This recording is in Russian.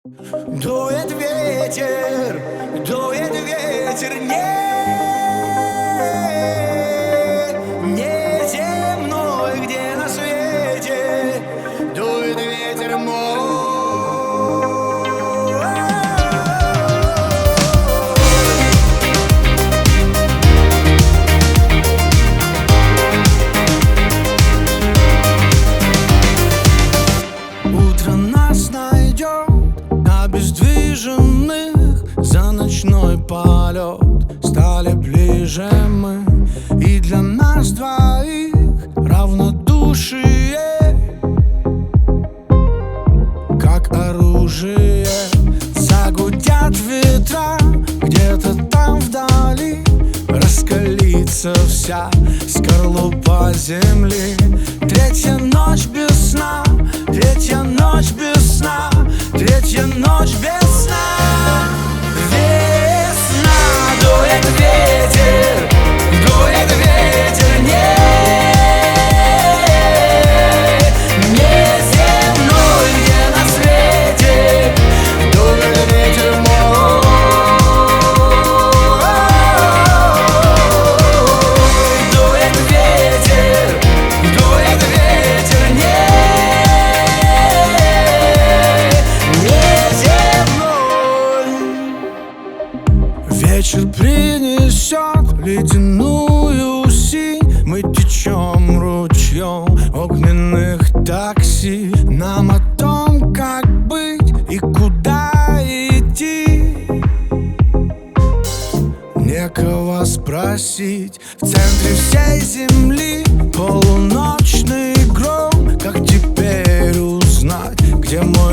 дует ветер, не земной, где на свете дует ветер мой. Утро нас найдет обездвиженных, за ночной полет стали ближе мы, и для нас двоих равнодушие как оружие. Загудят ветра где-то там вдали, раскалится вся скорлупа земли. Третья ночь без сна, третья ночь без сна, третья ночь без сна. Весна, дует ветер, не земной, где на свете дует ветер мой. Дует ветер, не земной. Вечер принесет ледяную синь, мы течем ручьем огненных такси. Нам о том, как быть и куда идти, некого спросить. В центре всей земли полуночный гром. Как теперь узнать, где мой